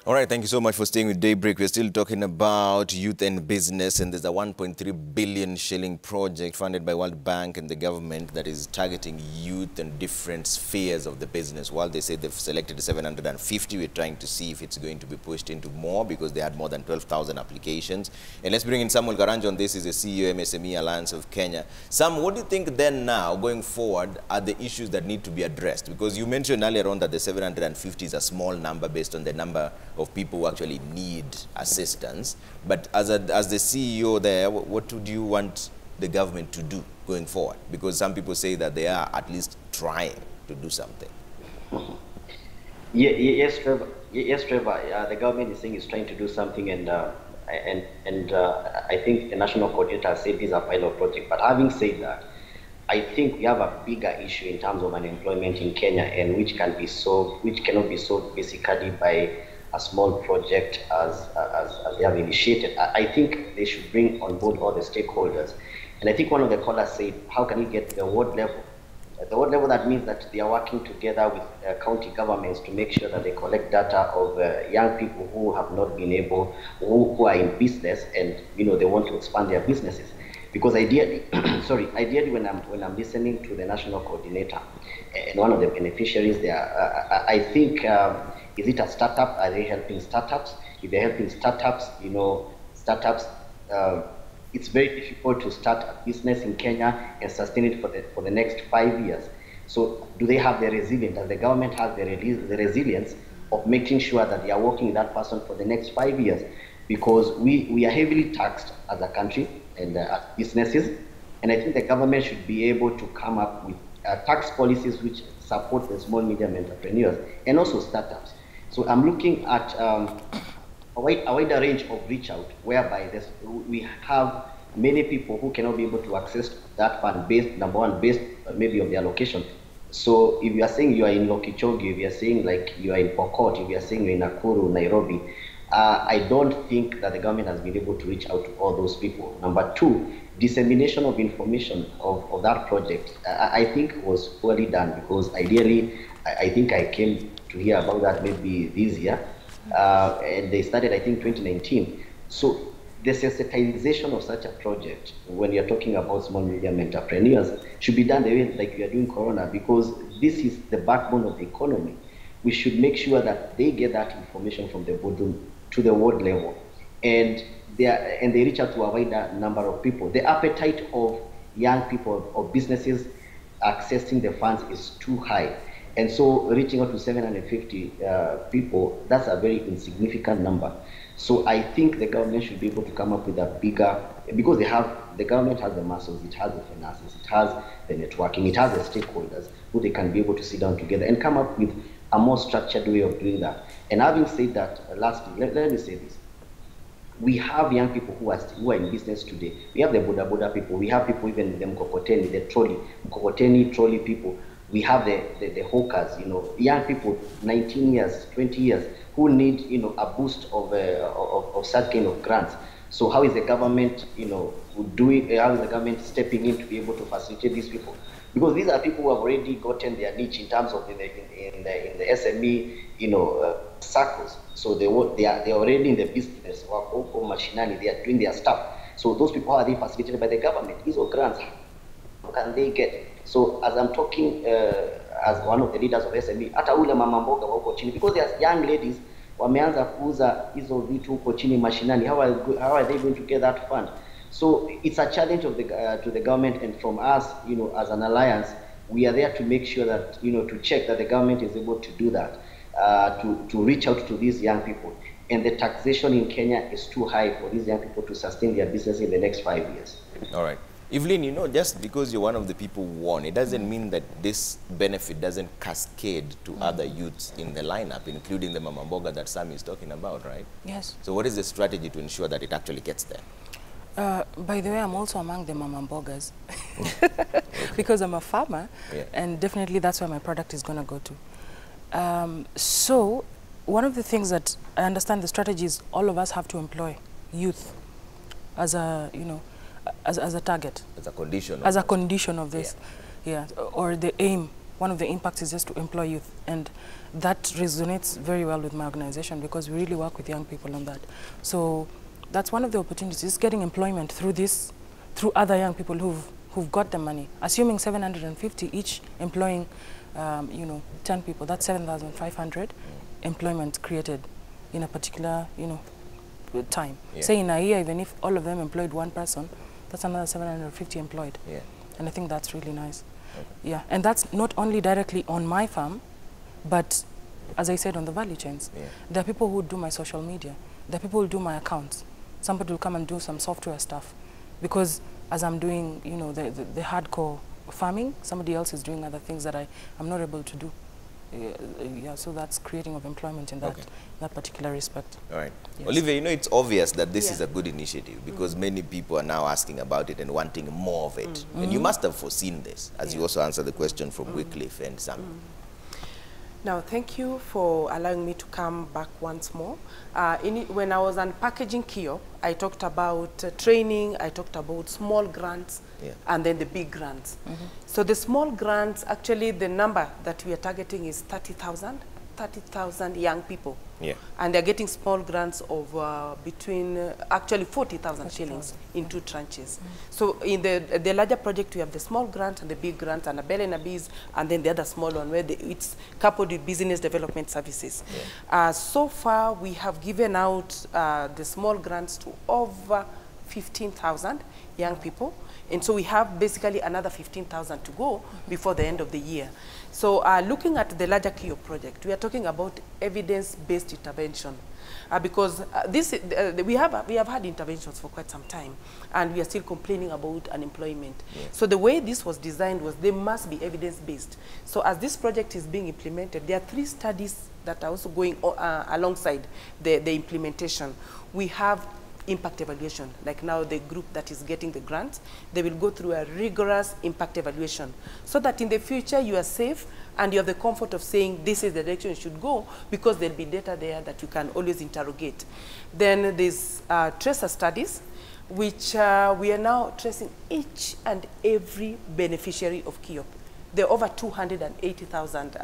All right, thank you so much for staying with Daybreak. We're still talking about youth and business, and there's a 1.3 billion shilling project funded by World Bank and the government that is targeting youth and different spheres of the business. While they say they've selected 750, we're trying to see if it's going to be pushed into more because they had more than 12,000 applications. And let's bring in Samuel Garanjo on this. He's the CEO MSME Alliance of Kenya. Sam, what do you think then now, going forward, are the issues that need to be addressed? Because you mentioned earlier on that the 750 is a small number based on the number of people who actually need assistance. But as the CEO there, what would you want the government to do going forward? Because some people say that they are at least trying to do something. Yes, Trevor. Yes, Trevor. The government is saying it's trying to do something, and I think the national coordinator said this is a pilot project. But having said that, I think we have a bigger issue in terms of unemployment in Kenya, and which cannot be solved basically by a small project as they have initiated. I think they should bring on board all the stakeholders. And I think one of the callers said, how can you get to the ward level? At the ward level, that means that they are working together with county governments to make sure that they collect data of young people who have not been able, who are in business, and they want to expand their businesses. Because ideally, ideally when I'm listening to the national coordinator and one of the beneficiaries there, I think, is it a startup? Are they helping startups? If they're helping startups, it's very difficult to start a business in Kenya and sustain it for the next 5 years. So do they have the resilience? Does the government have the resilience of making sure that they are working with that person for the next 5 years? Because we are heavily taxed as a country and as businesses, and I think the government should be able to come up with tax policies which support the small medium entrepreneurs and also startups. So I'm looking at a wider range of reach out, whereby we have many people who cannot be able to access that fund based, number one, based maybe of their location. So if you are saying you are in Lokichogi, if you are saying like you are in Pokot, if you are saying you're in Nakuru, Nairobi, I don't think that the government has been able to reach out to all those people. Number two, dissemination of information of that project, I think was poorly done, because ideally, I think I came to hear about that maybe this year, and they started, I think, 2019. So the sensitization of such a project, when you're talking about small medium entrepreneurs, should be done the way like we are doing Corona, because this is the backbone of the economy. We should make sure that they get that information from the boardroom to the ward level, and they reach out to a wider number of people. The appetite of young people or businesses accessing the funds is too high. And so reaching out to 750 people, that's a very insignificant number. So I think the government should be able to come up with a bigger, because the government has the muscles, it has the finances, it has the networking, it has the stakeholders who they can be able to sit down together and come up with a more structured way of doing that. And having said that, lastly, let me say this. We have young people who are in business today. We have the boda people. We have people even the mkokoteni, the trolley people. We have the hawkers, young people, 19 years, 20 years, who need, a boost of such kind of grants. So how is the government, how is the government stepping in to be able to facilitate these people? Because these are people who have already gotten their niche in terms of in the SME, circles. So they are already in the business or machinally, they are doing their stuff. So those people, are they facilitated by the government? These are grants. How can they get? So as I'm talking as one of the leaders of SME, hata ule mama mboga wa huko chini, because there's young ladies wameanza kuuza hizo vitu huko chini mashinani. How are they going to get that fund? So it's a challenge of to the government, and from us, as an alliance, we are there to make sure that, to check that the government is able to do that, to reach out to these young people. And the taxation in Kenya is too high for these young people to sustain their business in the next 5 years. All right. Evelyn, just because you're one of the people who won, it doesn't mean that this benefit doesn't cascade to other youths in the lineup, including the Mama Mboga that Sam is talking about, right? Yes. So what is the strategy to ensure that it actually gets there? By the way, I'm also among the Mama Mbogas because I'm a farmer, and definitely that's where my product is going to go to. So one of the things that I understand the strategy is all of us have to employ youth as a, as a target. As a condition. As a condition of this, or the aim one of the impacts is just to employ youth. And that resonates very well with my organization because we really work with young people on that. So that's one of the opportunities, getting employment through this, through other young people who've got the money. Assuming 750 each employing, 10 people, that's 7,500 employment created in a particular, time. Yeah. Say in a year, even if all of them employed one person, that's another 750 employed. Yeah. And I think that's really nice. Okay. Yeah, and that's not only directly on my farm, but as I said, on the value chains. Yeah. There are people who do my social media. There are people who do my accounts. Somebody will come and do some software stuff. Because as I'm doing, the hardcore farming, somebody else is doing other things that I'm not able to do. Yeah, so that's creating of employment in that particular respect. All right. Yes. Olivia, it's obvious that this is a good initiative because many people are now asking about it and wanting more of it. And you must have foreseen this, as you also answered the question from Wycliffe and Sam. Now, thank you for allowing me to come back once more. When I was unpackaging KIOP, I talked about training, I talked about small grants, and then the big grants. So the small grants, actually the number that we are targeting is 30,000 young people. Yeah. And they're getting small grants of between, actually 40,000 shillings in 2 tranches. So in the larger project, we have the small grant and the big grant and a Bell and a Bees, and then the other small one where it's coupled with business development services. Yeah. So far, we have given out the small grants to over 15,000 young people. And so we have basically another 15,000 to go before the end of the year. So looking at the larger KIOP project, we are talking about evidence-based intervention. Because we have had interventions for quite some time, and we are still complaining about unemployment. Yeah. So the way this was designed was they must be evidence-based. So as this project is being implemented, there are 3 studies that are also going alongside the implementation. We have impact evaluation, like now the group that is getting the grants, they will go through a rigorous impact evaluation so that in the future you are safe and you have the comfort of saying this is the direction you should go because there'll be data there that you can always interrogate. Then there's tracer studies, which we are now tracing each and every beneficiary of KIOP. There are over 280,000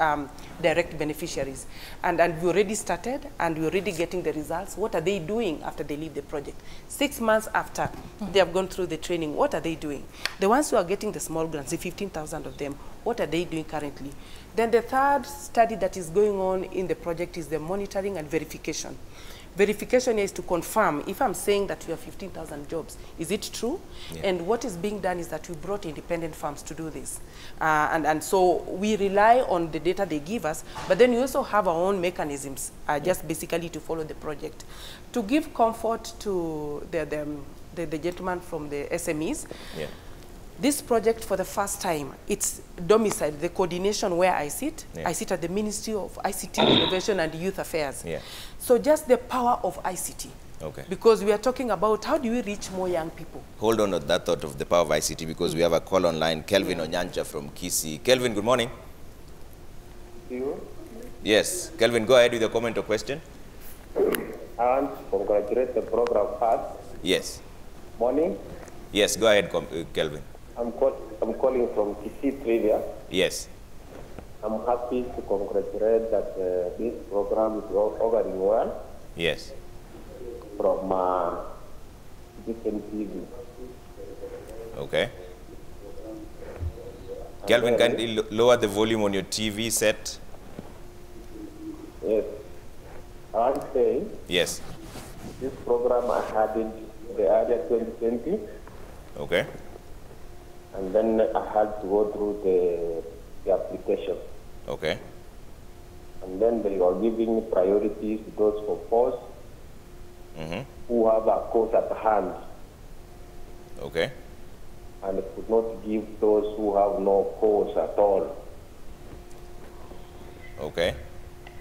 direct beneficiaries. And we already started, and we're already getting the results. What are they doing after they leave the project? 6 months after they have gone through the training, what are they doing? The ones who are getting the small grants, the 15,000 of them, what are they doing currently? Then the third study that is going on in the project is the monitoring and verification. Verification is to confirm if I'm saying that we have 15,000 jobs, is it true? Yeah. And what is being done is that we brought independent firms to do this. And so we rely on the data they give us, but then we also have our own mechanisms, just basically to follow the project. To give comfort to the gentleman from the SMEs, this project for the first time, it's domiciled, the coordination where I sit. I sit at the Ministry of ICT, Innovation and Youth Affairs. So just the power of ICT. Okay. Because we are talking about how do we reach more young people. Hold on to that thought of the power of ICT because we have a call online. Kelvin Onyancha from Kisii. Kelvin, good morning. You? Yes. Kelvin, go ahead with your comment or question. I want to congratulate the program first. Yes. Morning. Yes, go ahead, Kelvin. I'm calling from Kisii Trivia. Yes. I'm happy to congratulate that this program is going well. Yes. From different TV. Okay. Kelvin, can you lower the volume on your TV set? Yes. I'm saying. Yes. This program I had in the earlier 2020. Okay. And then I had to go through the application. Okay. And then they were giving priorities to those for posts who have a course at hand. Okay. And could not give those who have no course at all. Okay.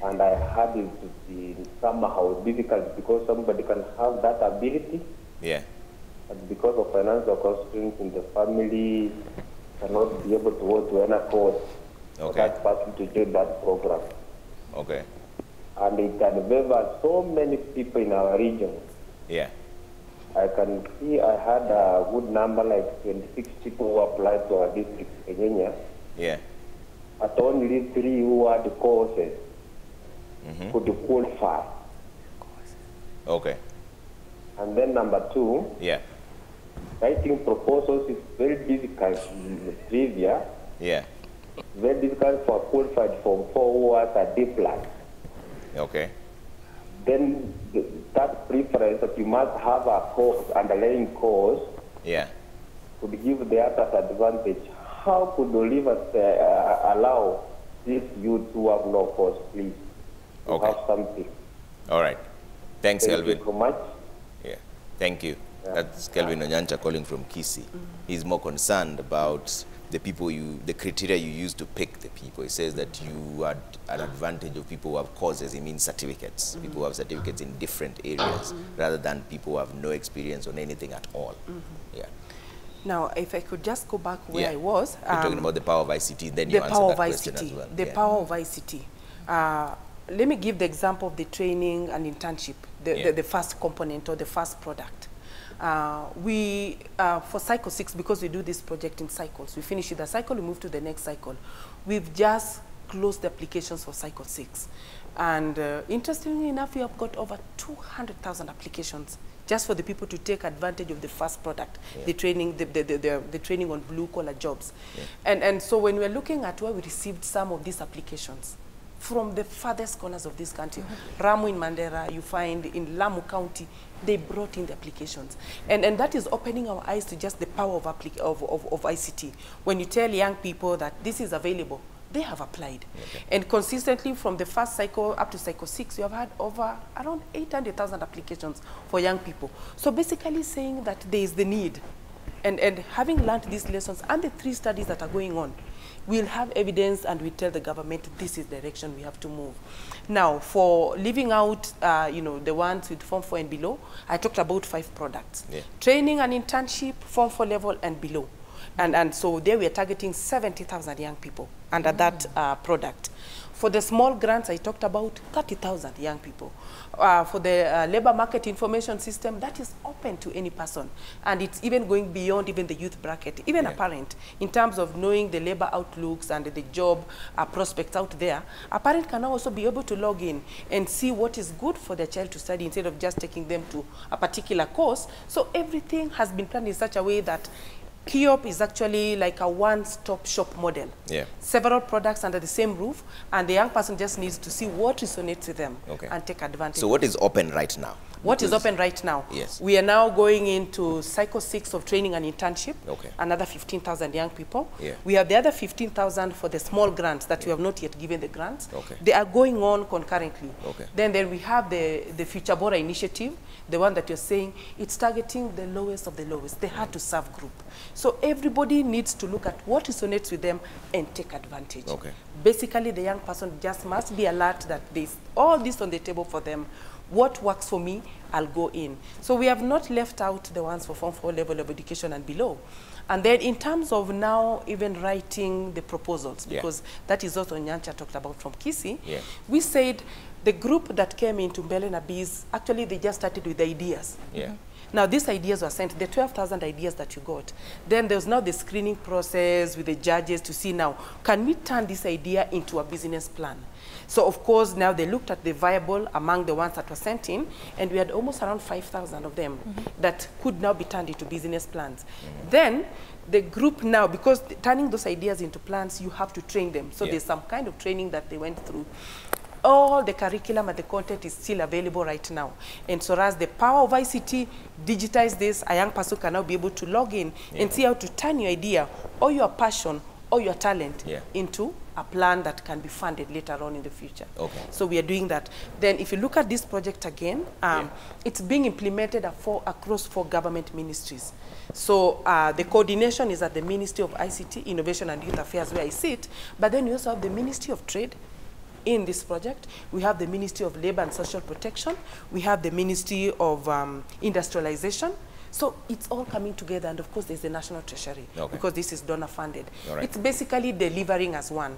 And I had it to be somehow difficult because somebody can have that ability. Yeah. But because of financial constraints in the family, cannot be able to go to any course. Okay. That person to do that program. Okay. And it can favor so many people in our region. Yeah. I can see I had a good number, like 26 people who applied to our district, Kenya. Yeah. but only 3 who had courses could qualify. Okay. And then number 2, Yeah. writing proposals is very difficult in trivia. Yeah. Very difficult for qualified Form 4 who has a D+. Okay. Then that preference that you must have a course, underlying course, Yeah. could give the others advantage. How could Oliver allow these youths who have no course, please, to Okay. have something? All right. Thanks, Thank Kelvin. you so much. Yeah. Thank you. That's Kelvin Onyancha calling from Kisii. He's more concerned about the people the criteria you use to pick the people. He says that you had an advantage of people who have courses. He means certificates. People who have certificates in different areas rather than people who have no experience on anything at all. Yeah. Now, if I could just go back where Yeah. I was. You're talking about the power of ICT, then you The answer power that of question ICT. as well. The Yeah. power of ICT. Let me give the example of the training and internship, the first component or the first product. For Cycle 6, because we do this project in cycles, we finish with the cycle, we move to the next cycle. We've just closed the applications for Cycle 6. And interestingly enough, we have got over 200,000 applications just for the people to take advantage of the first product, the training, the training on blue-collar jobs. And so when we're looking at where we received some of these applications, from the farthest corners of this country, Ramu in Mandera, you find in Lamu County, they brought in the applications. And that is opening our eyes to just the power of ICT. When you tell young people that this is available, they have applied. And consistently from the first cycle up to Cycle 6, we have had over around 800,000 applications for young people. So basically saying that there is the need. And having learned these lessons and the 3 studies that are going on, we'll have evidence and we tell the government this is the direction we have to move. Now, for leaving out, the ones with Form 4 and below, I talked about 5 products. Training and internship, Form 4 level and below. And so there we are targeting 70,000 young people under that product. For the small grants, I talked about 30,000 young people. For the labor market information system, that is open to any person. And it's even going beyond even the youth bracket, even a parent, in terms of knowing the labor outlooks and the job prospects out there. A parent can also be able to log in and see what is good for their child to study instead of just taking them to a particular course. So everything has been planned in such a way that KIOP is actually like a one-stop shop model. Several products under the same roof, and the young person just needs to see what resonates with them and take advantage. So what is open right now? What is open right now? Yes. We are now going into Cycle 6 of training and internship, another 15,000 young people. We have the other 15,000 for the small grants that we have not yet given the grants. They are going on concurrently. Then we have the Future Bora initiative, the one that you're saying, it's targeting the lowest of the lowest, the hard to serve group. So everybody needs to look at what resonates with them and take advantage. Basically, the young person just must be alert that there's all this on the table for them. What works for me, I'll go in. So we have not left out the ones for Form 4 level of education and below. And then in terms of now even writing the proposals, because that is what Onyancha talked about from Kisii, we said the group that came into Mbele na Biz, actually they just started with the ideas. Now, these ideas were sent, the 12,000 ideas that you got. Then there's now the screening process with the judges to see now, can we turn this idea into a business plan? So, of course, now they looked at the viable among the ones that were sent in, and we had almost around 5,000 of them that could now be turned into business plans. Then the group now, because turning those ideas into plans, you have to train them. So there's some kind of training that they went through. All the curriculum and the content is still available right now. And so as the power of ICT digitize this, a young person can now be able to log in and see how to turn your idea or your passion or your talent into a plan that can be funded later on in the future. So we are doing that. Then if you look at this project again, it's being implemented across 4 government ministries. So the coordination is at the Ministry of ICT, Innovation and Youth Affairs, where I sit, but then we also have the Ministry of Trade. In this project, we have the Ministry of Labor and Social Protection, we have the Ministry of Industrialization. So it's all coming together, and of course there's the National Treasury, because this is donor funded. It's basically delivering as one.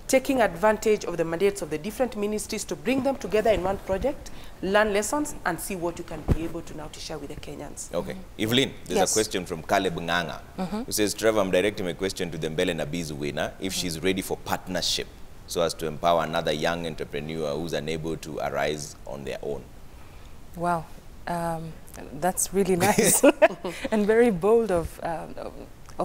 taking advantage of the mandates of the different ministries to bring them together in one project, learn lessons, and see what you can be able to now to share with the Kenyans. Okay. Evelyn, there's a question from Caleb Nganga, who says, Trevor, I'm directing my question to the Mbele na Biz winner, if she's ready for partnership so as to empower another young entrepreneur who's unable to arise on their own. Wow. That's really nice and very bold of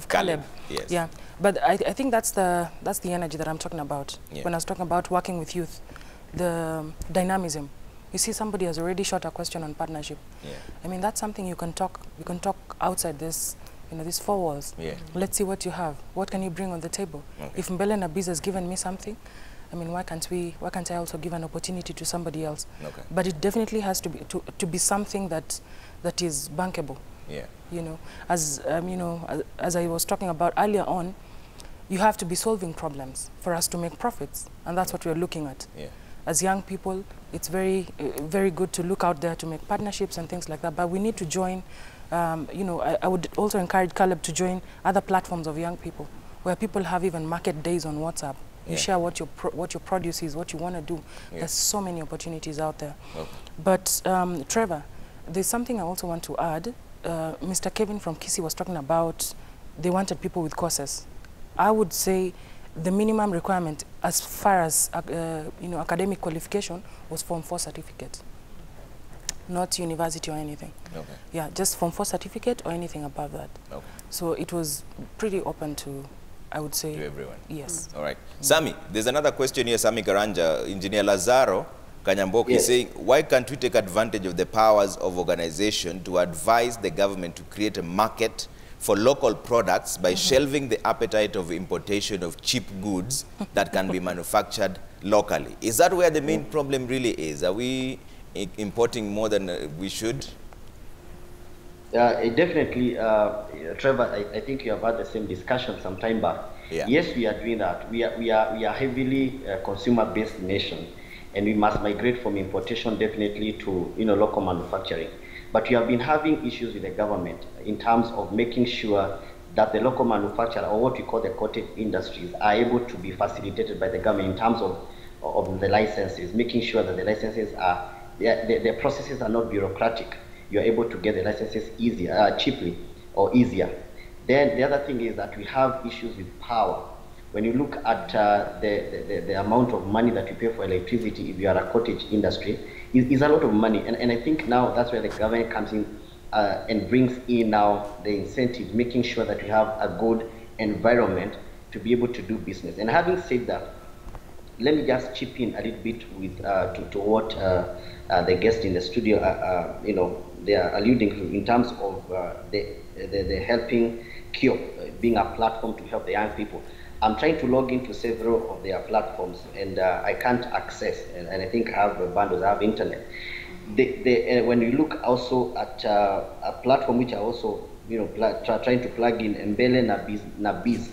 Caleb. Yes. Yeah, but I think that's the energy that I'm talking about. Yeah. When I was talking about working with youth, the dynamism. You see, somebody has already shot a question on partnership. Yeah. I mean, that's something you can talk outside this, these four walls. Yeah. Let's see what you have. What can you bring on the table? Okay. If Mbele na Biz has given me something, I mean, why can't I also give an opportunity to somebody else? Okay. But it definitely has to be something that is bankable. Yeah. As as I was talking about earlier on, you have to be solving problems for us to make profits, and that's what we're looking at. Yeah. As young people, it's very very good to look out there to make partnerships and things like that, but we need to join, I would also encourage Caleb to join other platforms of young people, where people have even market days on WhatsApp. You share what your produce is, what you want to do. Yeah. There's so many opportunities out there. Okay. But Trevor, there's something I also want to add. Mr. Kevin from Kisii was talking about they wanted people with courses. I would say the minimum requirement as far as academic qualification was Form 4 certificate, not university or anything. Okay. Yeah, just Form 4 certificate or anything above that. Okay. So it was pretty open to, I would say, to everyone. Yes. All right. Sami, there's another question here. Sami Karanja, Engineer Lazaro Kanyamboki, yes, saying, why can't we take advantage of the powers of organization to advise the government to create a market for local products by shelving the appetite of importation of cheap goods that can be manufactured locally? Is that where the main problem really is? Are we importing more than we should? Definitely, Trevor, I think you have had the same discussion some time back. Yeah. Yes, we are doing that. We are heavily consumer-based nation, and we must migrate from importation definitely to local manufacturing. But we have been having issues with the government in terms of making sure that the local manufacturer, or what we call the cottage industries, are able to be facilitated by the government in terms of the licenses, making sure that the licenses are, the processes are not bureaucratic. You're able to get the licenses easier, cheaply or easier. Then the other thing is that we have issues with power. When you look at the amount of money that you pay for electricity if you are a cottage industry, is a lot of money. And I think now that's where the government comes in and brings in now the incentives, making sure that we have a good environment to be able to do business. And having said that, let me just chip in a little bit with to what the guest in the studio, they are alluding to in terms of the helping CURE being a platform to help the young people. I'm trying to log into several of their platforms, and I can't access, and I think I have bundles, I have internet. When you look also at a platform which I also trying to plug in, Mbele na Biz,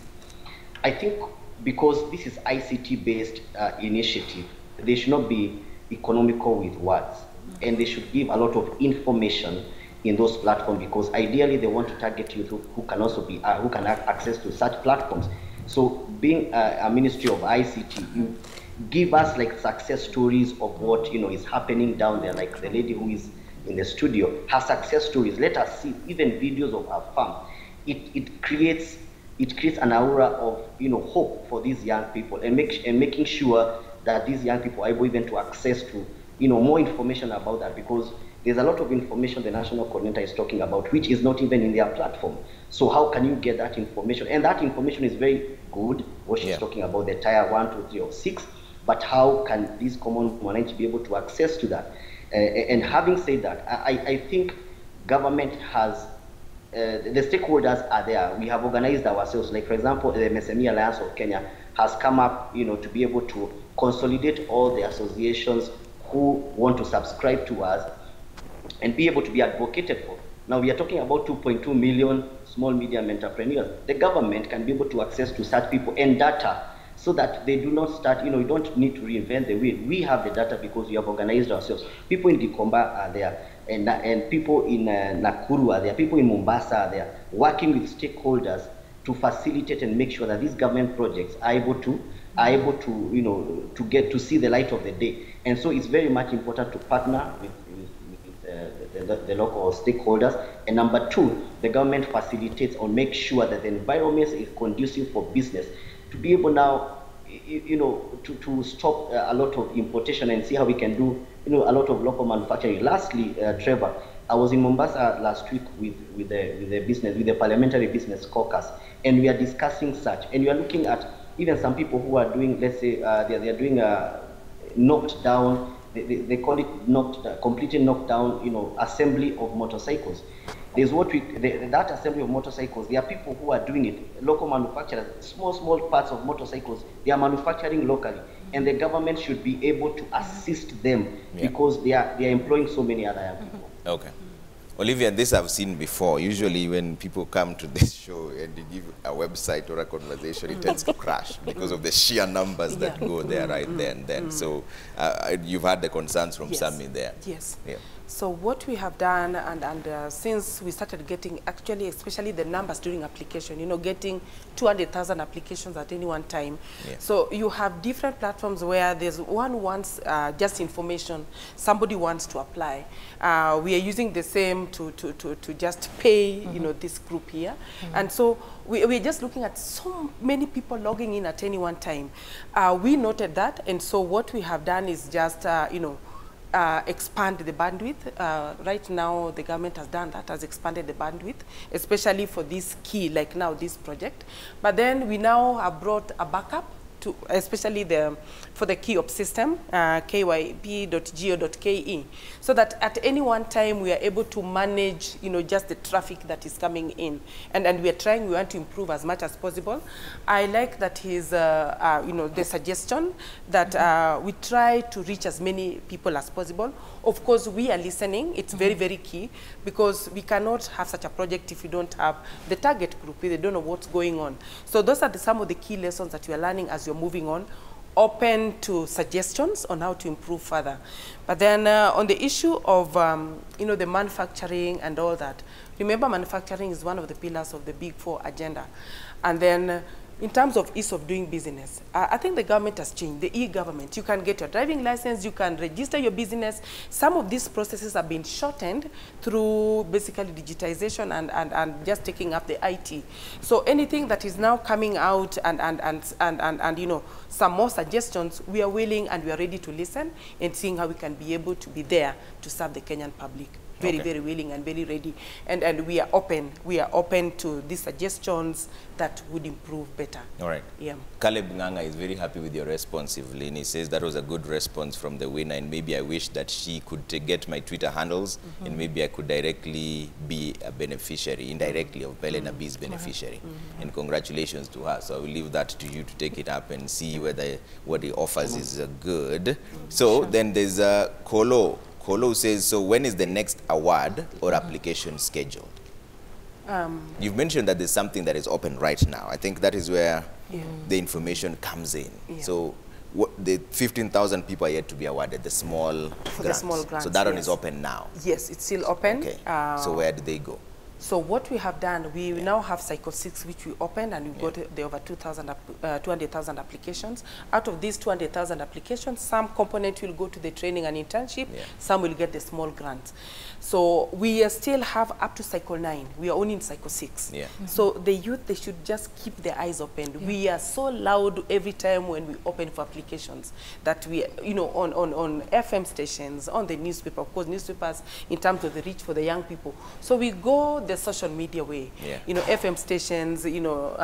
I think because this is ICT-based initiative, they should not be economical with words, and they should give a lot of information in those platforms, because ideally they want to target youth who can also be who can have access to such platforms. So being a ministry of ICT, you give us like success stories of what is happening down there, like the lady who is in the studio, her success stories. Let us see even videos of her farm. It creates an aura of hope for these young people, and making sure that these young people are able even to access to more information about that, because there's a lot of information the national coordinator is talking about which is not even in their platform. So how can you get that information? And that information is very good, what she's talking about, the tier 1, 2, 3, or 6, but how can these common humanity be able to access to that? And having said that, I think government has, the stakeholders are there. We have organized ourselves. Like for example, the MSME Alliance of Kenya has come up to be able to consolidate all the associations who want to subscribe to us and be able to be advocated for. Now we are talking about 2.2 million small medium entrepreneurs. The government can be able to access to such people and data, so that they do not start, you don't need to reinvent the wheel. We have the data because we have organized ourselves. People in Gikomba are there, and people in Nakuru are there, people in Mombasa are there, working with stakeholders to facilitate and make sure that these government projects are able to are able to, you know, to get to see the light of the day. And so it's very much important to partner with the local stakeholders. And number two, the government facilitates or makes sure that the environment is conducive for business to be able now, you know, to stop a lot of importation and see how we can do, you know, a lot of local manufacturing. Lastly, Trevor, I was in Mombasa last week with the Parliamentary Business Caucus, and we are discussing such, and we are looking at even some people who are doing, let's say, they are doing a knocked down, they call it completely knocked down, you know, assembly of motorcycles. There's that assembly of motorcycles, there are people who are doing it, local manufacturers, small parts of motorcycles, they are manufacturing locally, and the government should be able to assist them because they are employing so many other young people. Okay. Olivia, this I've seen before. Usually when people come to this show and you give a website or a conversation, it tends to crash because of the sheer numbers that go there right there and then. So you've had the concerns from some in there. Yes. Yeah. So what we have done, and since we started getting, actually, especially the numbers during application, you know, getting 200,000 applications at any one time. Yeah. So you have different platforms where there's one wants just information, somebody wants to apply. We are using the same to just pay, you know, this group here. And so we're just looking at so many people logging in at any one time. We noted that, and so what we have done is just, you know, expand the bandwidth. Right now, the government has done that, has expanded the bandwidth, especially for this key, like now this project. But then we now have brought a backup to, especially for the KEOP system, kyp.go.ke, so that at any one time we are able to manage, you know, just the traffic that is coming in. And we want to improve as much as possible. I like that his, you know, the suggestion that we try to reach as many people as possible. Of course, we are listening. It's very, very key, because we cannot have such a project if we don't have the target group. They don't know what's going on. So those are some of the key lessons that you are learning as you're moving on, open to suggestions on how to improve further. But then on the issue of, you know, the manufacturing and all that, remember manufacturing is one of the pillars of the Big Four agenda. And then in terms of ease of doing business, I think the government has changed, the e-government. You can get your driving license, you can register your business. Some of these processes have been shortened through basically digitization and just taking up the IT. So anything that is now coming out and you know, some more suggestions, we are willing and we are ready to listen and seeing how we can be able to be there to serve the Kenyan public. Very, very willing and very ready. And we are open. We are open to these suggestions that would improve better. All right. Yeah. Caleb Nganga is very happy with your response, Evelyn. He says that was a good response from the winner, and maybe I wish that she could get my Twitter handles, and maybe I could directly be a beneficiary, indirectly, of Belena B's beneficiary. And congratulations to her. So I will leave that to you to take it up and see whether what he offers is good. So then there's Kolo. Kolo says, so when is the next award or application scheduled? You've mentioned that there's something that is open right now. I think that is where the information comes in. So the 15,000 people are yet to be awarded, the small grants. The small grants, so that one is open now? Yes, it's still open. Okay. So where do they go? So what we have done, we now have Cycle 6, which we opened, and we've got the over 200,000 applications. Out of these 200,000 applications, some component will go to the training and internship, some will get the small grants. So we still have up to Cycle 9. We are only in Cycle 6. So the youth, they should just keep their eyes open. We are so loud every time when we open for applications that we, you know, on FM stations, on the newspaper, of course, newspapers in terms of the reach for the young people. So we go the social media way, you know, FM stations, you know,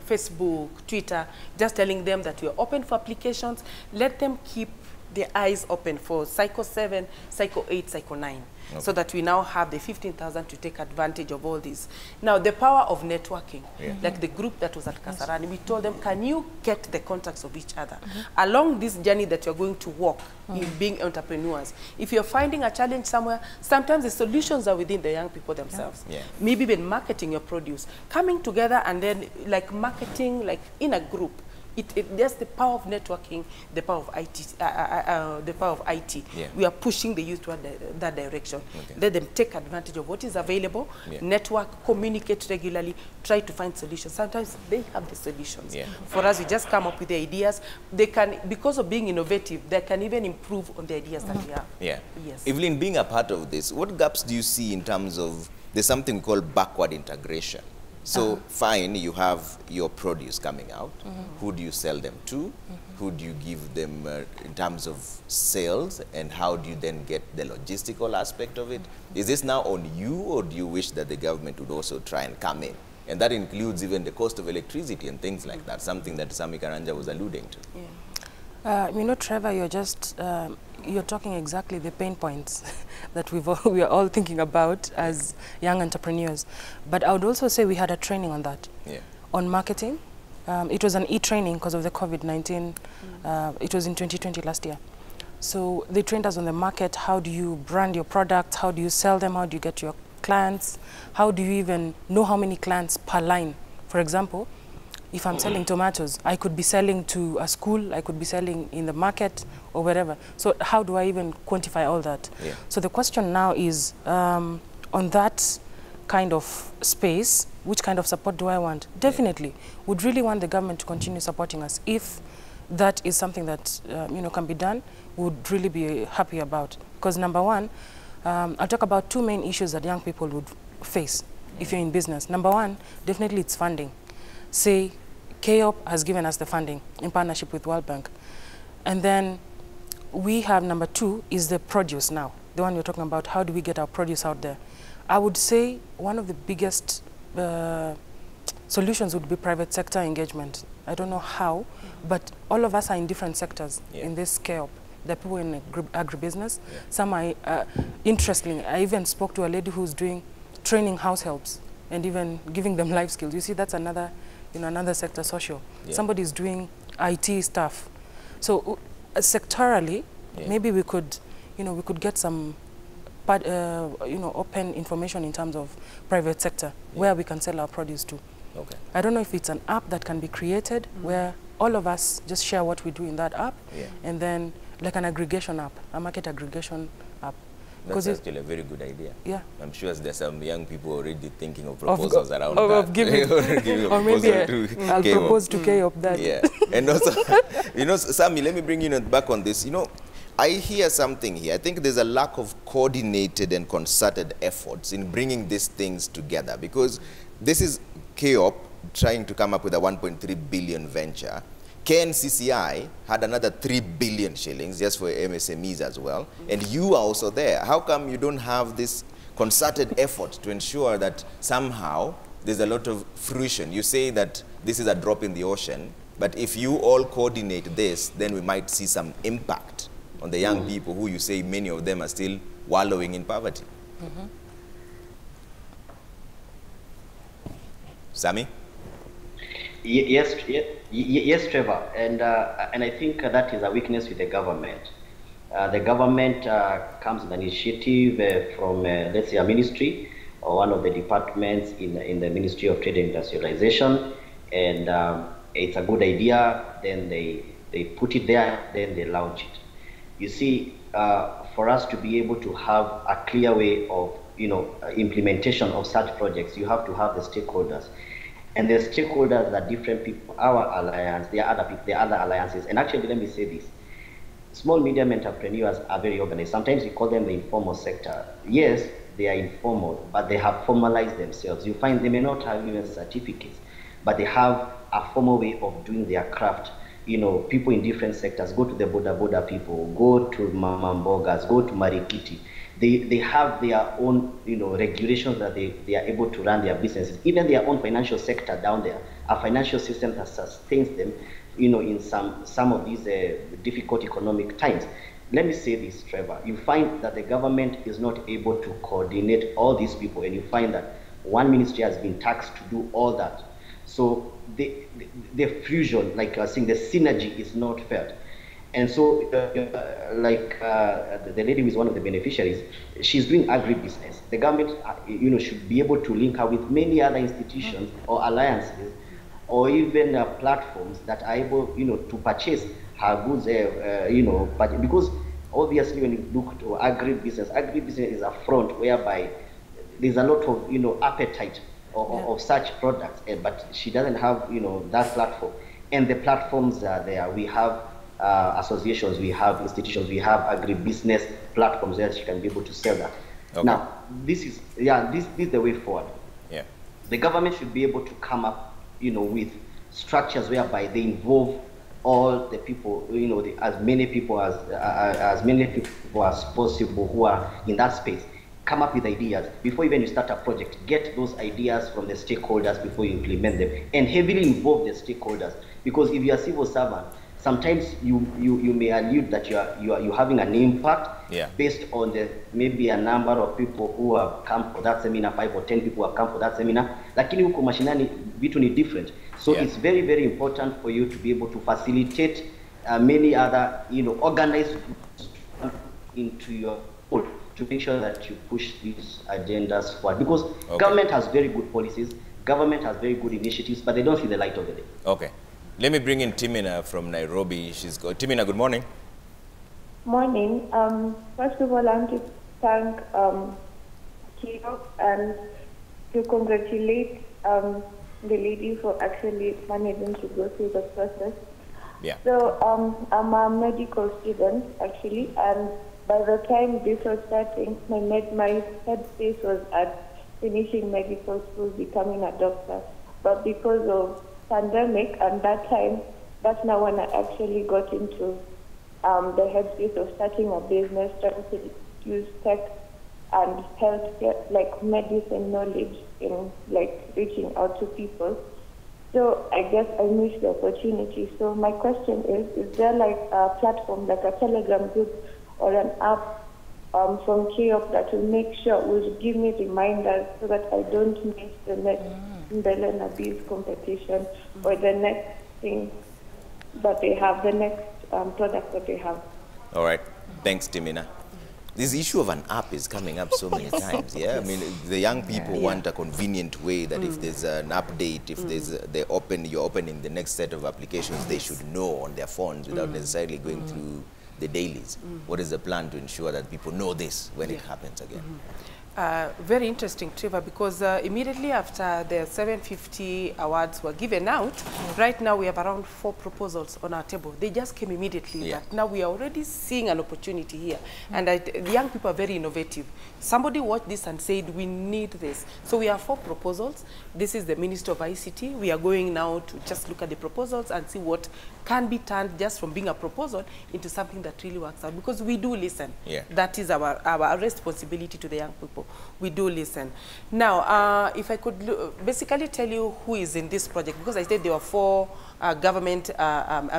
Facebook, Twitter, just telling them that we are open for applications. Let them keep their eyes open for Cycle 7, Cycle 8, Cycle 9, so that we now have the 15,000 to take advantage of all this. Now, the power of networking, like the group that was at Kasarani, we told them, can you get the contacts of each other? Along this journey that you're going to walk in being entrepreneurs, if you're finding a challenge somewhere, sometimes the solutions are within the young people themselves. Maybe even marketing your produce, coming together and then like marketing like in a group, There's the power of networking, the power of IT. The power of IT. Yeah. We are pushing the youth toward that direction. Okay. Let them take advantage of what is available, network, communicate regularly, try to find solutions. Sometimes they have the solutions. Yeah. For us, we just come up with the ideas. They can, because of being innovative, they can even improve on the ideas that we have. Yeah. Yes. Evelyn, being a part of this, what gaps do you see in terms of, there's something we call backward integration. So fine, you have your produce coming out. Who do you sell them to? Who do you give them in terms of sales? And how do you then get the logistical aspect of it? Is this now on you, or do you wish that the government would also try and come in? And that includes even the cost of electricity and things like that, something that Sami Karanja was alluding to. Yeah. You know, Trevor, you're just, you're talking exactly the pain points that we are all thinking about as young entrepreneurs. But I would also say we had a training on that, on marketing. It was an e-training because of the COVID-19. It was in 2020 last year. So they trained us on the market. How do you brand your products? How do you sell them? How do you get your clients? How do you even know how many clients per line? For example, if I'm selling tomatoes, I could be selling to a school, I could be selling in the market or wherever. So how do I even quantify all that? Yeah. So the question now is, on that kind of space, which kind of support do I want? Definitely, would really want the government to continue supporting us. If that is something that you know, can be done, would really be happy about. Because number one, I'll talk about two main issues that young people would face if you're in business. Number one, definitely it's funding. Say, KEOP has given us the funding in partnership with World Bank. And then we have number two is the produce now, the one you're talking about. How do we get our produce out there? I would say one of the biggest solutions would be private sector engagement. I don't know how, but all of us are in different sectors in this KEOP. There are people in agribusiness. Some are, interestingly, I even spoke to a lady who's doing training house helps and even giving them life skills. You see, that's another, you know, another sector, social. Somebody's doing IT stuff. So sectorally, maybe we could, you know, we could get some, you know, open information in terms of private sector where we can sell our produce to. Okay. I don't know if it's an app that can be created where all of us just share what we do in that app, and then like an aggregation app, a market aggregation app. That's actually a very good idea. Yeah. I'm sure there's some young people already thinking of proposals around that. Of giving, or maybe I'll propose to KEOP that. Yeah. And also, you know, Sami, let me bring you back on this. You know, I hear something here. I think there's a lack of coordinated and concerted efforts in bringing these things together, because this is KEOP trying to come up with a 1.3 billion venture. KNCCI had another 3 billion shillings just for MSMEs as well. And you are also there. How come you don't have this concerted effort to ensure that somehow there's a lot of fruition? You say that this is a drop in the ocean, but if you all coordinate this, then we might see some impact on the young people who you say many of them are still wallowing in poverty. Sami? Yes, Trevor, and I think that is a weakness with the government. The government comes with an initiative from, let's say, a ministry or one of the departments in the Ministry of Trade and Industrialization, and it's a good idea. Then they put it there, then they launch it. You see, for us to be able to have a clear way of, you know, implementation of such projects, you have to have the stakeholders. And the stakeholders are different people. Our alliance, there are other people, there are other alliances. And actually, let me say this. Small, medium entrepreneurs are very organized. Sometimes we call them the informal sector. Yes, they are informal, but they have formalized themselves. You find they may not have even certificates, but they have a formal way of doing their craft. You know, people in different sectors, go to the Boda people, go to Mama Mbogas, go to Marikiti. They have their own, you know, regulations that they are able to run their businesses. Even their own financial sector down there, a financial system that sustains them, you know, in some of these difficult economic times. Let me say this, Trevor. You find that the government is not able to coordinate all these people, and you find that one ministry has been tasked to do all that. So the fusion, like I was saying, the synergy is not felt. And so, like the lady who is one of the beneficiaries, she's doing agribusiness. The government, you know, should be able to link her with many other institutions or alliances or even platforms that are able, to purchase her goods, because obviously when you look to agribusiness is a front whereby there's a lot of, appetite of such products, but she doesn't have, that platform. And the platforms are there. We have associations, we have institutions, we have agribusiness platforms where she can be able to sell that. Okay. Now, this is the way forward. Yeah. The government should be able to come up, with structures whereby they involve all the people, as many people as possible who are in that space. Come up with ideas before even you start a project. Get those ideas from the stakeholders before you implement them, and heavily involve the stakeholders. Because if you're a civil servant, sometimes you may allude that you're having an impact based on maybe a number of people who have come for that seminar, 5 or 10 people have come for that seminar. Lakini huko mashinani vitu ni different. So it's very, very important for you to be able to facilitate many other, organized into your role to make sure that you push these agendas forward. Because government has very good policies, government has very good initiatives, but they don't see the light of the day. Okay. Let me bring in Timina from Nairobi. Timina, good morning. Morning. First of all, I want to thank Kiro and to congratulate the lady for actually managing to go through the process. Yeah. So I'm a medical student actually, and by the time this was starting, my headspace was at finishing medical school, becoming a doctor. But because of pandemic and that time, that's now when I actually got into the headspace of starting a business, trying to use tech and healthcare, like medicine knowledge in like reaching out to people. So I guess I missed the opportunity. So my question is there like a platform, like a Telegram group or an app from KEOP that will make sure, will give me reminders so that I don't miss the next Mbele na Bees competition or the next thing that they have, the next product that they have. All right. Thanks, Timina. This issue of an app is coming up so many times, yeah? I mean, the young people want a convenient way that if there's an update, if you're opening the next set of applications, they should know on their phones without necessarily going through the dailies. What is the plan to ensure that people know this when it happens again? Very interesting, Trevor, because immediately after the 750 awards were given out, right now we have around 4 proposals on our table. They just came immediately, but now we are already seeing an opportunity here. And the young people are very innovative. Somebody watched this and said, we need this. So we have 4 proposals. This is the Minister of ICT. We are going now to just look at the proposals and see what can be turned just from being a proposal into something that really works out. Because we do listen. That is our responsibility to the young people. We do listen. Now, if I could basically tell you who is in this project, because I said there were 4 government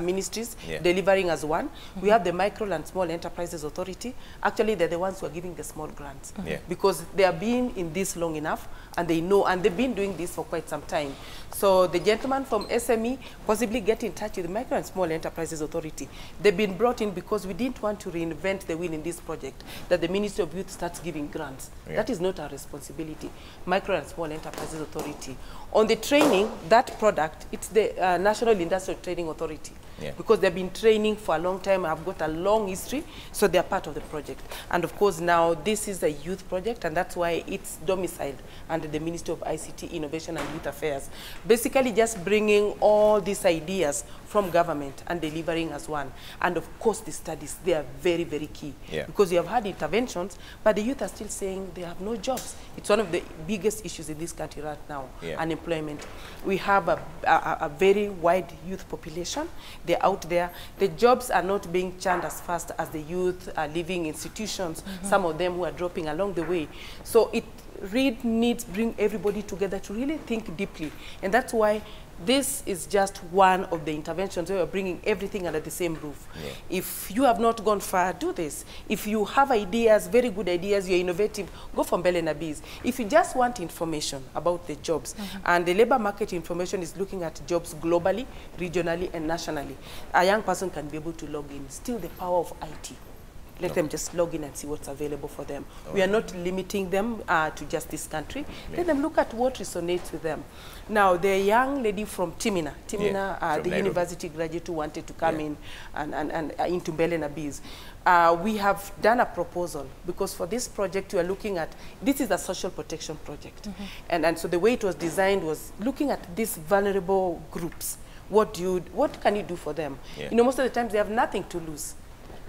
ministries delivering as one. We have the Micro and Small Enterprises Authority. Actually, they're the ones who are giving the small grants because they have been in this long enough and they know, and they've been doing this for quite some time. So the gentleman from SME possibly get in touch with the Micro and Small Enterprises Authority. They've been brought in because we didn't want to reinvent the wheel in this project, that the Ministry of Youth starts giving grants. That is not our responsibility. Micro and Small Enterprises Authority. On the training, that product, it's the National Industrial Training Authority. Because they've been training for a long time, have got a long history, so they're part of the project. And of course now this is a youth project, and that's why it's domiciled under the Ministry of ICT, Innovation and Youth Affairs. Basically just bringing all these ideas from government and delivering as one. And of course the studies, they are very, very key. Because you have had interventions, but the youth are still saying they have no jobs. It's one of the biggest issues in this country right now, unemployment. We have a very wide youth population. They're out there. The jobs are not being churned as fast as the youth are leaving institutions, some of them who are dropping along the way. So it really needs to bring everybody together to really think deeply. And that's why this is just one of the interventions where we're bringing everything under the same roof. If you have not gone far, do this. If you have ideas, very good ideas, you're innovative, go for Mbele na Bees. If you just want information about the jobs, and the labor market information is looking at jobs globally, regionally, and nationally, a young person can be able to log in. Still the power of IT. Let them just log in and see what's available for them. We are not limiting them to just this country. Let them look at what resonates with them. Now, the young lady from Timina, the Nairobi university graduate who wanted to come in and into Mbele na Biz, we have done a proposal because for this project we are looking at, this is a social protection project. And so the way it was designed was looking at these vulnerable groups. What can you do for them? You know, most of the times they have nothing to lose.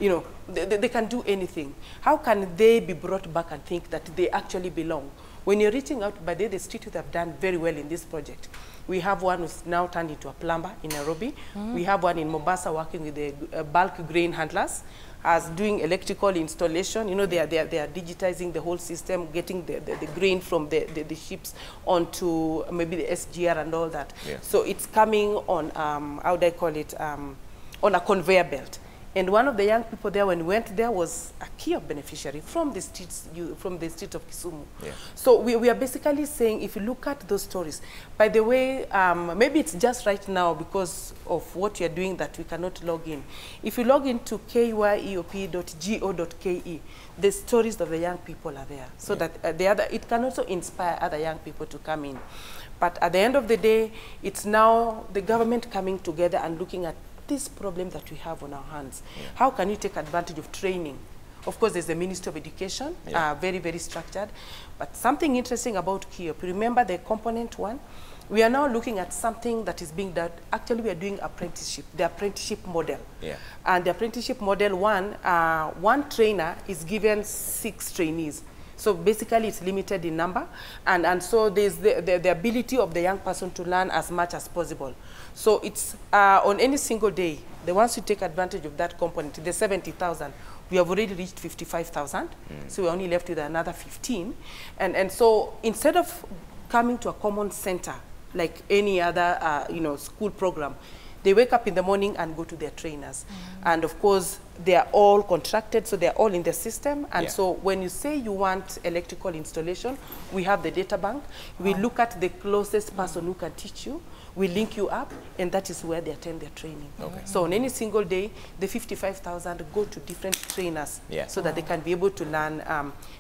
You know, they can do anything. How can they be brought back and think that they actually belong? When you're reaching out, by the street youth have done very well in this project. We have one who's now turned into a plumber in Nairobi. We have one in Mombasa working with the bulk grain handlers, as doing electrical installation. You know, they are digitizing the whole system, getting the grain from the ships onto maybe the SGR and all that. So it's coming on, how do I call it, on a conveyor belt. And one of the young people there, when we went there, was a Kiosk beneficiary from the streets, from the street of Kisumu. So we are basically saying, if you look at those stories, by the way, maybe it's just right now because of what you're doing that we cannot log in. If you log into kyeop.go.ke, the stories of the young people are there, so that it can also inspire other young people to come in. But at the end of the day, it's now the government coming together and looking at this problem that we have on our hands. How can you take advantage of training? Of course, there's the Ministry of Education, very, very structured. But something interesting about Kiosk, remember the component one? We are now looking at something that is being done. Actually, we are doing apprenticeship, the apprenticeship model. And the apprenticeship model one trainer is given 6 trainees. So basically, it's limited in number. And so there's the ability of the young person to learn as much as possible. So it's on any single day, the ones who take advantage of that component, the 70,000, we have already reached 55,000. So we're only left with another 15. And so instead of coming to a common center, like any other school program, they wake up in the morning and go to their trainers. And of course, they are all contracted, so they're all in the system. And so when you say you want electrical installation, we have the data bank. We look at the closest person who can teach you. We link you up, and that is where they attend their training. So on any single day, the 55,000 go to different trainers so that they can be able to learn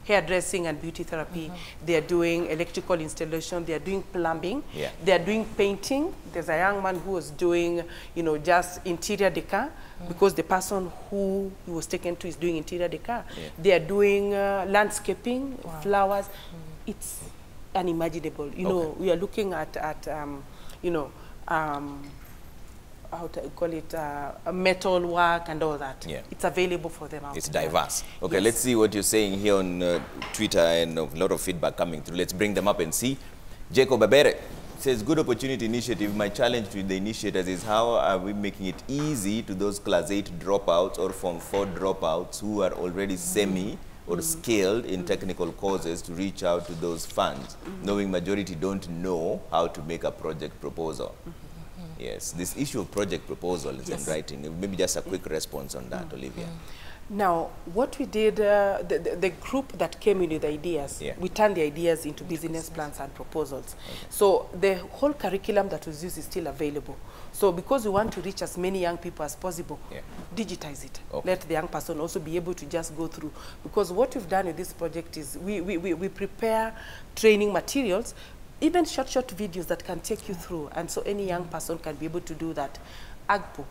hairdressing and beauty therapy. They are doing electrical installation. They are doing plumbing. They are doing painting. There's a young man who was doing, just interior decor because the person who he was taken to is doing interior decor. They are doing landscaping, flowers. It's unimaginable. We are looking at how to call it, metal work and all that. It's available for them out. It's diverse. Okay, let's see what you're saying here on Twitter, and a lot of feedback coming through. Let's bring them up and see. Jacob Abere says, good opportunity initiative. My challenge to the initiators is how are we making it easy to those class 8 dropouts or Form 4 dropouts who are already semi or skilled in technical courses to reach out to those funds, knowing majority don't know how to make a project proposal. Yes, this issue of project proposals and writing, maybe just a quick response on that, Olivia. Now, what we did, the group that came in with ideas, we turned the ideas into business plans and proposals. So the whole curriculum that was used is still available. So because we want to reach as many young people as possible, digitize it. Let the young person also be able to just go through. Because what we've done with this project is we prepare training materials, even short videos that can take you through. And so any young person can be able to do that. AGPO.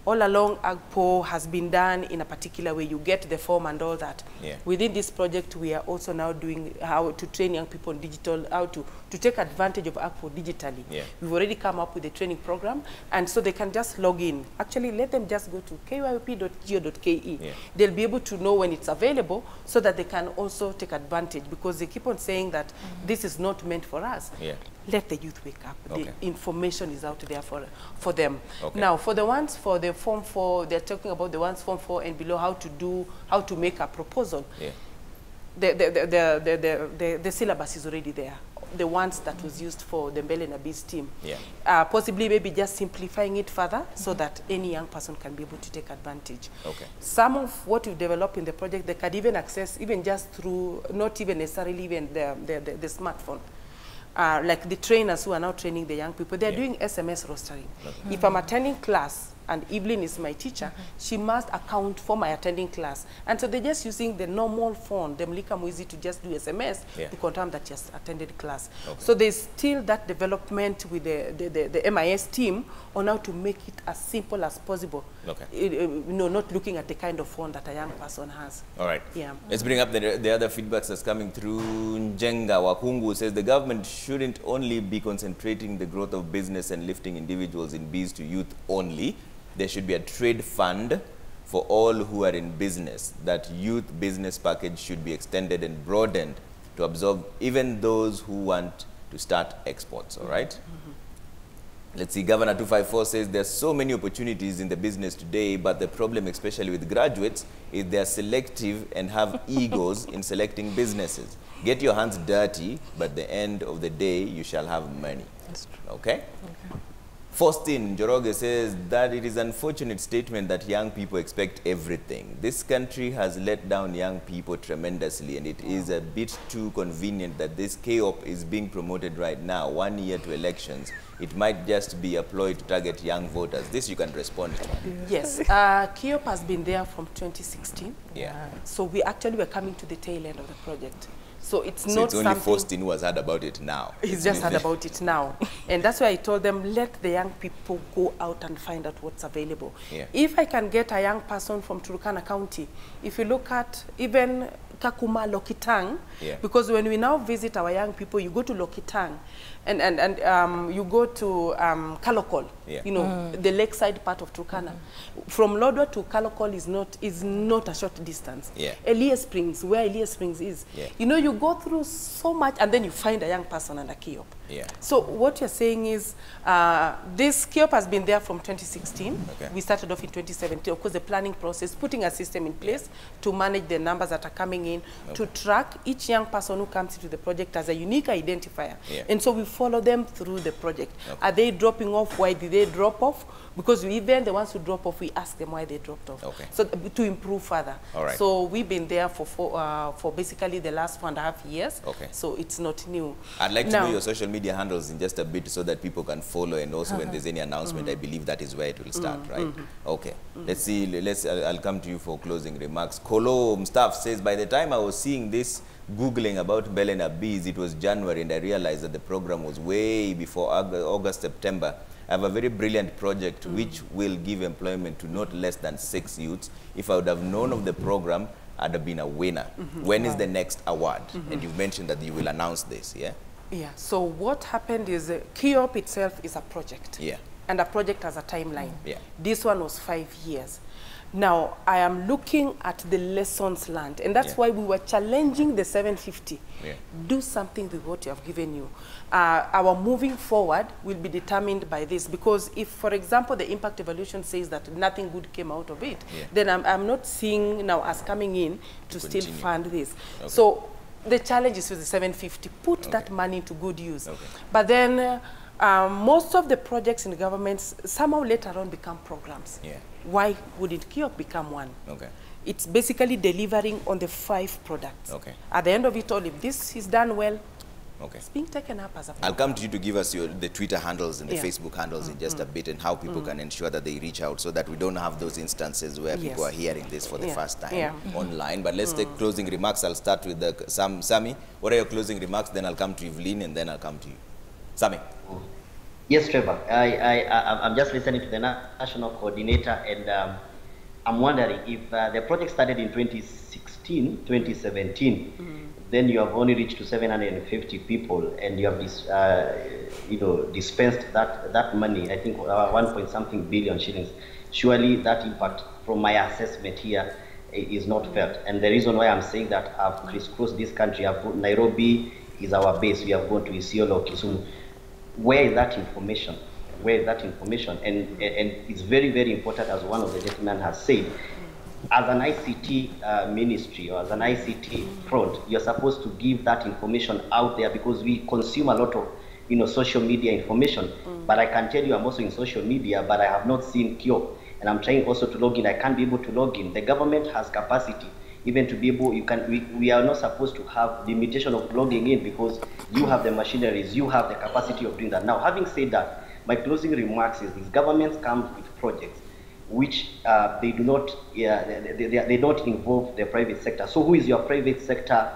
All along, AGPO has been done in a particular way. You get the form and all that. Within this project, we are also now doing how to train young people on digital, how to take advantage of AGPO digitally. We've already come up with a training program, and so they can just log in. Actually, let them just go to kyeop.go.ke. They'll be able to know when it's available so that they can also take advantage, because they keep on saying that this is not meant for us. Let the youth wake up. The information is out there for them. Now, for the ones for the Form 4, they're talking about the ones Form 4 and below, how to make a proposal. The syllabus is already there. The ones that was used for the Mbele na Biz team. Possibly maybe just simplifying it further so that any young person can be able to take advantage. Some of what we've developed in the project, they can even access even just through, not even necessarily even the smartphone. Like the trainers who are now training the young people, they're doing SMS rostering. If I'm attending class and Evelyn is my teacher, she must account for my attending class. And so they're just using the normal phone, the Mlika Mwizi, to just do SMS to confirm that she has attended class. So there's still that development with the MIS team on how to make it as simple as possible. Not looking at the kind of phone that a young person has. All right. Yeah. Let's bring up the other feedbacks that's coming through. Njenga Wakungu says the government shouldn't only be concentrating the growth of business and lifting individuals in biz to youth only. There should be a trade fund for all who are in business. That youth business package should be extended and broadened to absorb even those who want to start exports, all right? Let's see, Governor 254 says there's so many opportunities in the business today, but the problem, especially with graduates, is they're selective and have egos in selecting businesses. Get your hands dirty, but at the end of the day, you shall have money. That's true. Okay? Faustin Joroge says that it is an unfortunate statement that young people expect everything. This country has let down young people tremendously, and it is a bit too convenient that this KOP is being promoted right now, 1 year to elections. It might just be a ploy to target young voters. This you can respond to. Yes, KOP has been there from 2016. Yeah. So we actually were coming to the tail end of the project. So it's so not it's only Faustin who has heard about it now. He's just heard about it now. And that's why I told them, let the young people go out and find out what's available. Yeah. If I can get a young person from Turkana County, if you look at even Kakuma, Lokitang, because when we now visit our young people, you go to Lokitang and you go to Kalokol, you know, the lakeside part of Turkana. From Lodwar to Kalokol is not a short distance. Elias Springs, where Elias Springs is, you know, you go through so much and then you find a young person and a KIOP. So what you're saying is this KIOP has been there from 2016. We started off in 2017. Of course, the planning process, putting a system in place to manage the numbers that are coming in, to track each young person who comes into the project as a unique identifier. And so we follow them through the project. Are they dropping off? Why did they drop off? Because even the ones who drop off, we ask them why they dropped off. So to improve further. So we've been there for basically the last 1.5 years. So it's not new. I'd like to know your social media handles in just a bit so that people can follow, and also when there's any announcement, I believe that is where it will start, right? Let's see. I'll come to you for closing remarks. Kolo Mstaff says, by the time I was seeing this, Googling about Belena Bees, it was January, and I realized that the program was way before August, September. I have a very brilliant project which will give employment to not less than 6 youths. If I would have known of the program, I'd have been a winner. When is the next award? And you've mentioned that you will announce this, So what happened is KIOP itself is a project. And a project has a timeline. This one was 5 years. Now, I am looking at the lessons learned, and that's why we were challenging the 750. Do something with what you have given you. Our moving forward will be determined by this, because if, for example, the impact evaluation says that nothing good came out of it, then I'm not seeing now us coming in to still fund this. So the challenge is with the 750. Put that money into good use. But then most of the projects in the governments somehow later on become programs. Why wouldn't KIOP become one? It's basically delivering on the 5 products. At the end of it all, if this is done well, it's being taken up as a program. I'll come to you to give us the Twitter handles and the Facebook handles in just a bit, and how people can ensure that they reach out so that we don't have those instances where people are hearing this for the first time online. But let's take closing remarks. I'll start with Sammy. What are your closing remarks? Then I'll come to Evelyn, and then I'll come to you. Sammy. Yes, Trevor. I'm just listening to the national coordinator, and I'm wondering if the project started in 2016, 2017, then you have only reached to 750 people, and you have dispensed that money. I think 1.something billion shillings. Surely that impact, from my assessment here, is not felt. And the reason why I'm saying that, I've crisscrossed this country. Nairobi is our base. We have gone to Isiolo, Kisumu. Where is that information? Where is that information? And it's very, very important, as one of the gentlemen has said, as an ICT ministry or as an ICT front, you're supposed to give that information out there, because we consume a lot of social media information. But I can tell you, I'm also in social media, but I have not seen KIOP, and I'm trying also to log in. I can't be able to log in. The government has capacity even to be able, we are not supposed to have the limitation of logging in, because you have the machineries, you have the capacity of doing that. Now, having said that, my closing remarks is this: governments come with projects. which they do not, they don't involve the private sector. So who is your private sector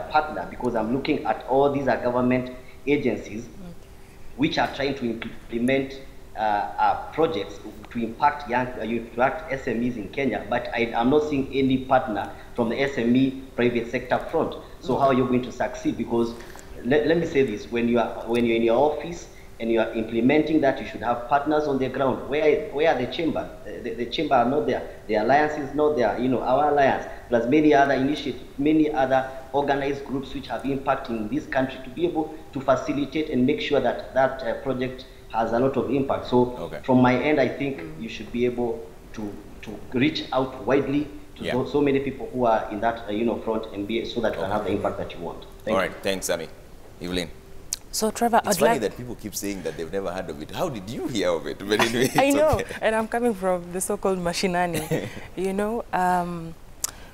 partner? Because I'm looking at all these are government agencies which are trying to implement projects to impact SMEs in Kenya, but I'm not seeing any partner from the SME private sector front. So how are you going to succeed? Because let me say this: when you're in your office and you are implementing that, you should have partners on the ground. Where are the chamber? The chamber are not there. The alliance is not there. You know, our alliance plus many other initiatives, many other organized groups which have impact in this country to be able to facilitate and make sure that that project has a lot of impact. So from my end, I think you should be able to reach out widely to so many people who are in that front and be so that you can have the impact that you want. All right, thanks, Sammy. Evelyn. So Trevor, it's funny that people keep saying that they've never heard of it. How did you hear of it? But anyway, I know, and I'm coming from the so-called mashinani. You know,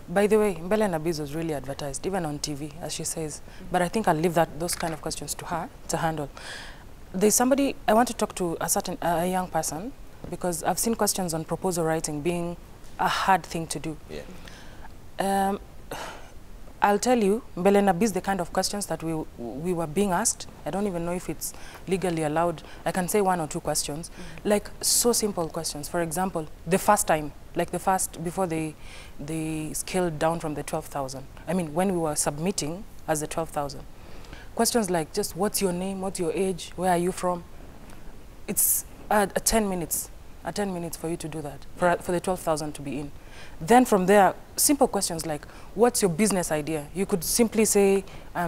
by the way, Mbele Nabiz was really advertised, even on TV, as she says. But I think I'll leave those kind of questions to her to handle. There's somebody, I want to talk to a young person, because I've seen questions on proposal writing being a hard thing to do. Yeah. I'll tell you, Mbele Nabiz, the kind of questions that we were being asked, I don't even know if it's legally allowed. I can say one or two questions, like so simple questions. For example, the first time, like the first, before they scaled down from the 12,000. I mean, when we were submitting as the 12,000. Questions like just what's your name, what's your age, where are you from? It's 10 minutes for you to do that, for the 12,000 to be in. Then from there, simple questions like, what's your business idea? You could simply say, I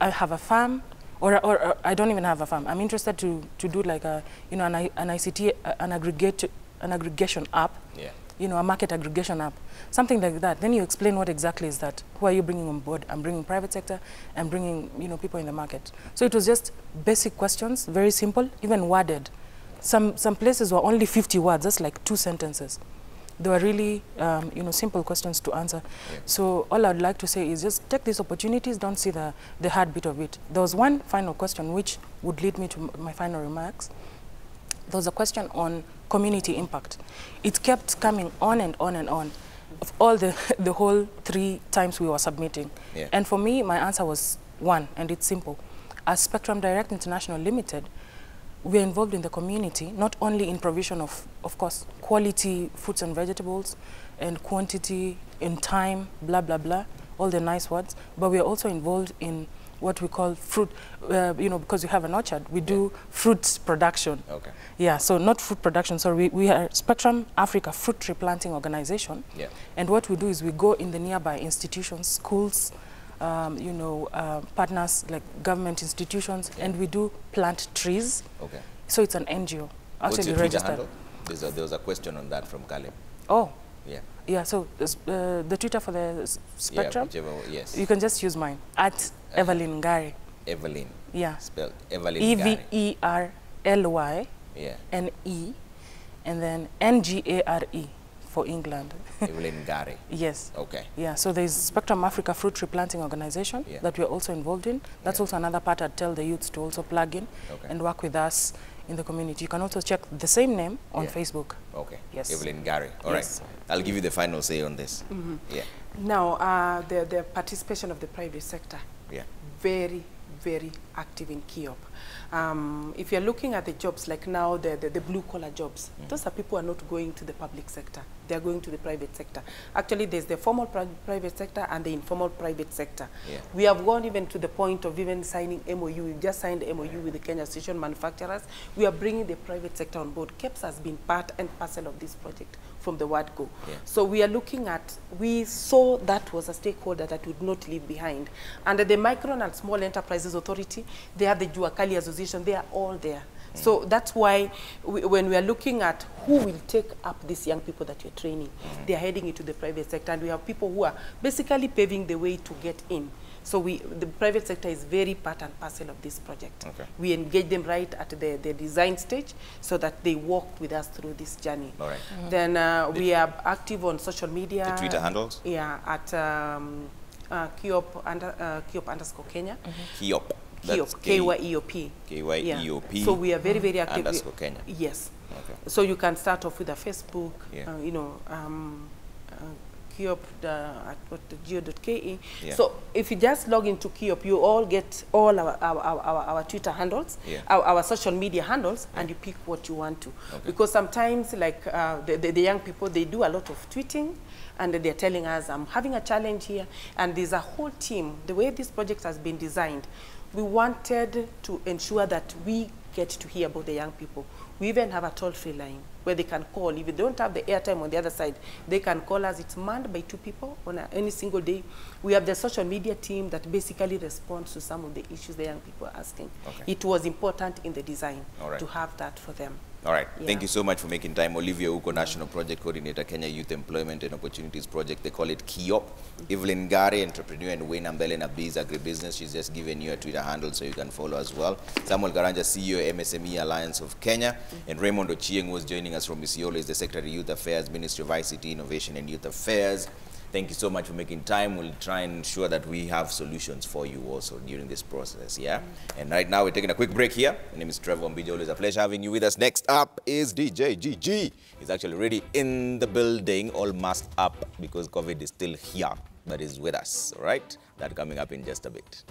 have a farm, or I don't even have a farm. I'm interested to do like an ICT, an aggregation app, a market aggregation app, something like that. Then you explain what exactly is that. Who are you bringing on board? I'm bringing private sector, I'm bringing, people in the market. So it was just basic questions, very simple, even worded. Some places were only 50 words, just like 2 sentences. They were really, simple questions to answer. Yeah. So all I'd like to say is just take these opportunities, don't see the hard bit of it. There was one final question which would lead me to my final remarks. There was a question on community impact. It kept coming on and on and on, of all the whole 3 times we were submitting. Yeah. And for me, my answer was one, and it's simple. As Spectrum Direct International Limited, we are involved in the community, not only in provision of course, quality fruits and vegetables, and quantity, in time, blah, blah, blah, all the nice words, but we are also involved in what we call fruit, because we have an orchard, we do fruit production. Okay. Yeah, so not fruit production, so we are Spectrum Africa Fruit Tree Planting Organization. Yeah. And what we do is we go in the nearby institutions, schools, partners like government institutions, and we do plant trees. Okay. So it's an NGO. Actually registered. There was a question on that from Caleb. Oh. Yeah. Yeah, so the Twitter for the Spectrum? Yeah, whichever, yes. You can just use mine, at Evelyn Ngare. Evelyn. Yeah. Spelled Evelyn Ngare. EVERLY. Yeah. NE. And then NGARE for England. Evelyn Ngare. Yes. Okay. Yeah, so there's Spectrum Africa Fruit Tree Planting Organization that we're also involved in. That's also another part I'd tell the youths to also plug in and work with us in the community. You can also check the same name on Facebook. Okay. Yes. Evelyn Ngare. All right. I'll give you the final say on this. Yeah. Now, the participation of the private sector. Yeah. Very, very active in Kiop. If you're looking at the jobs, like now the blue-collar jobs, those are people who are not going to the public sector. They're going to the private sector. Actually, there's the formal private sector and the informal private sector. Yeah. We have gone even to the point of even signing MOU. We've just signed MOU with the Kenya Station Manufacturers. We are bringing the private sector on board. KEBS has been part and parcel of this project from the word go. Yeah. So we are looking at, we saw that was a stakeholder that would not leave behind. Under the Micro and Small Enterprises Authority, they have the Juakali Association, they are all there. So that's why when we are looking at who will take up these young people that you're training, they are heading into the private sector, and we have people who are basically paving the way to get in. So the private sector is very part and parcel of this project. Okay. We engage them right at the design stage so that they walk with us through this journey. All right. Then we are active on social media. The Twitter handles? Yeah, at Kiop_Kenya. Kiop. KYEOP. KYEOP. KYEOP. Yeah. So we are very, very active. _ Kenya. Yes. Okay. So you can start off with a Facebook, Yeah. KYEOP.geo.ke. Yeah. So if you just log into KYEOP, you all get all our Twitter handles, yeah. our social media handles, and you pick what you want to. Okay. Because sometimes, like the young people, they do a lot of tweeting, and they're telling us, I'm having a challenge here, and there's a whole team. The way this project has been designed, we wanted to ensure that we get to hear about the young people. We even have a toll-free line where they can call. If they don't have the airtime on the other side, they can call us. It's manned by 2 people on any single day. We have the social media team that basically responds to some of the issues the young people are asking. Okay. It was important in the design right. to have that for them. All right. Yeah. Thank you so much for making time. Olivia Uko, National Project Coordinator, Kenya Youth Employment and Opportunities Project. They call it KYEOP. Evelyn Gare, entrepreneur, and Wayne Ambele Nabiz, agribusiness. She's just given you a Twitter handle so you can follow as well. Samuel Garanja, CEO, MSME Alliance of Kenya. And Raymond Ochieng was joining us from Isiolo, is the Secretary of Youth Affairs, Ministry of ICT, Innovation and Youth Affairs. Thank you so much for making time. We'll try and ensure that we have solutions for you also during this process, yeah? And right now, we're taking a quick break here. My name is Trevor Mbija. Always a pleasure having you with us. Next up is DJ GG. He's actually already in the building, all masked up because COVID is still here, but he's with us, all right? That coming up in just a bit.